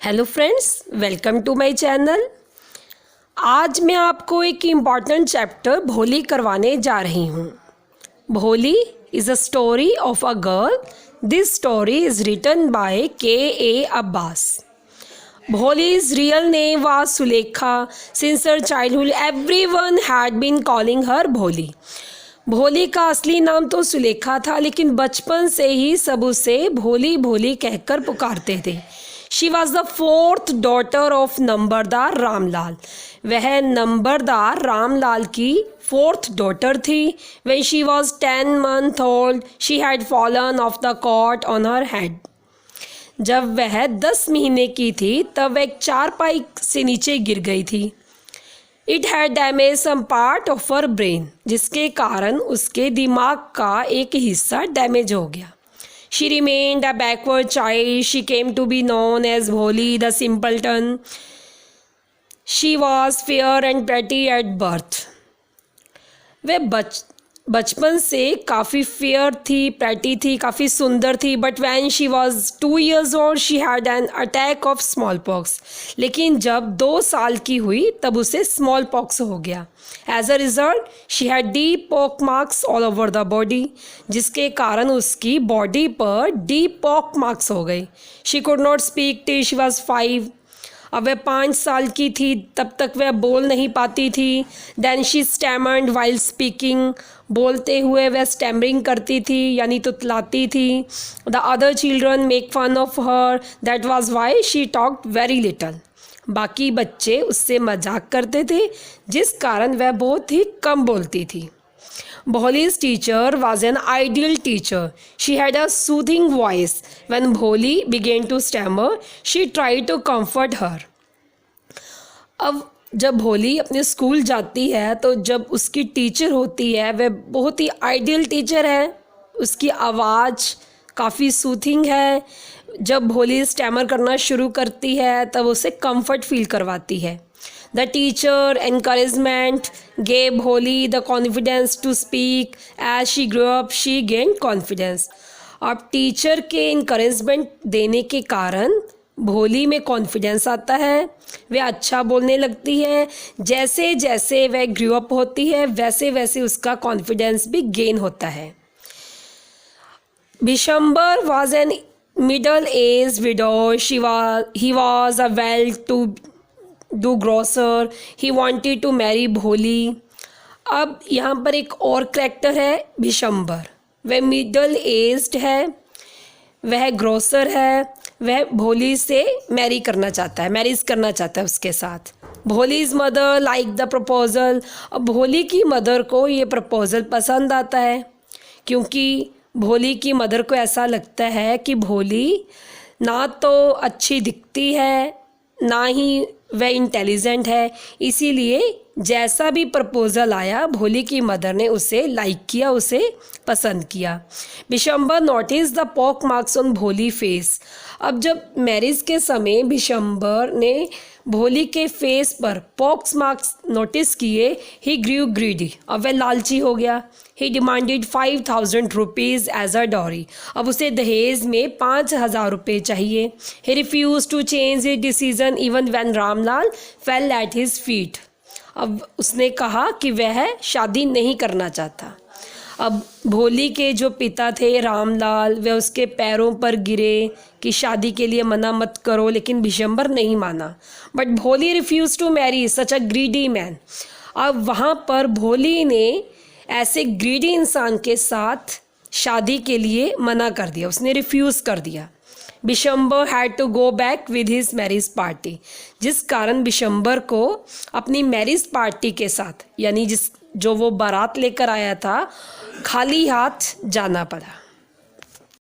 Hello friends, welcome to my channel. आज मैं आपको एक इम्पॉर्टेंट चैप्टर भोली करवाने जा रही हूँ। Bholi is a story of a girl. This story is written by K.A. Abbas. Bholi's real name was Sulekha. Since her childhood, everyone had been calling her Bholi. भोली का असली नाम तो सुलेखा था, लेकिन बचपन से ही सब उसे भोली भोली कहकर पुकारते थे। She was the fourth daughter of numberdar Ramlal. वह नंबरदार रामलाल की फोर्थ डॉटर थी। When she was 10 months old she had fallen off the cot on her head. जब वह 10 महीने की थी तब वह एक चारपाई से नीचे गिर गई थी। It had damage some part of her brain, जिसके कारण उसके दिमाग का एक हिस्सा डैमेज हो गया। She remained a backward child. She came to be known as Bholi the simpleton. She was fair and pretty at birth. वह बचपन से काफ़ी फेयर थी, प्रेटी थी, काफ़ी सुंदर थी। But when she was 2 years old she had an attack of small pox. लेकिन जब 2 साल की हुई तब उसे स्मॉल पॉक्स हो गया। As a result she had deep pock marks all over the body, जिसके कारण उसकी बॉडी पर डीप पॉक मार्क्स हो गए। She could not speak till she was 5। अब वह 5 साल की थी, तब तक वह बोल नहीं पाती थी। Then she stammered while speaking. बोलते हुए वह स्टैमरिंग करती थी, यानी तुतलाती थी। The other children make fun of her, that was why she talked very little. बाकी बच्चे उससे मजाक करते थे, जिस कारण वह बहुत ही कम बोलती थी। Bholi's teacher was an ideal teacher. She had a soothing voice. When Bholi began to stammer, she tried to comfort her. अब जब भोली अपने स्कूल जाती है तो जब उसकी टीचर होती है वह बहुत ही आइडियल टीचर है। उसकी आवाज़ काफ़ी सूथिंग है। जब भोली स्टैमर करना शुरू करती है तब उसे कंफर्ट फील करवाती है। The teacher encouragement gave Bholi the confidence to speak. As she grew up, she gained confidence. अब टीचर के encouragement देने के कारण भोली में कॉन्फिडेंस आता है, वह अच्छा बोलने लगती है। जैसे जैसे वह ग्रो अप होती है वैसे वैसे उसका कॉन्फिडेंस भी गेन होता है। Bishambar was an middle-aged widow. He was a well-to-do grocer. He wanted to marry भोली। अब यहाँ पर एक और करैक्टर है बिशंबर। वह मिडल एज्ड है, वह ग्रोसर है, वह भोली से मैरिज करना चाहता है उसके साथ। भोलीज़ मदर लाइक द प्रपोजल। अब भोली की मदर को ये प्रपोजल पसंद आता है, क्योंकि भोली की मदर को ऐसा लगता है कि भोली ना तो अच्छी दिखती है ना ही वह इंटेलिजेंट है। इसीलिए जैसा भी प्रपोज़ल आया भोली की मदर ने उसे लाइक किया, उसे पसंद किया। Bishambar notice the pock marks on भोली फेस। अब जब मैरिज के समय बिशंबर ने भोली के फेस पर पॉक्स मार्क्स नोटिस किए, ही ग्रू ग्रीडी। अब वह लालची हो गया। He demanded 5000 rupees as a dowry. अब उसे दहेज में 5000 रुपये चाहिए। He refuse to change his decision even when Ramlal fell at his feet. अब उसने कहा कि वह शादी नहीं करना चाहता। अब भोली के जो पिता थे रामलाल, वह उसके पैरों पर गिरे कि शादी के लिए मना मत करो, लेकिन बिशंबर नहीं माना। But Bholi refuse to marry such a greedy man. अब वहाँ पर भोली ने ऐसे ग्रीडी इंसान के साथ शादी के लिए मना कर दिया, उसने रिफ्यूज़ कर दिया। Bishambar had to go back with his marriage party, जिस कारण बिशंबर को अपनी मैरिज पार्टी के साथ, यानी जो वो बारात लेकर आया था, खाली हाथ जाना पड़ा।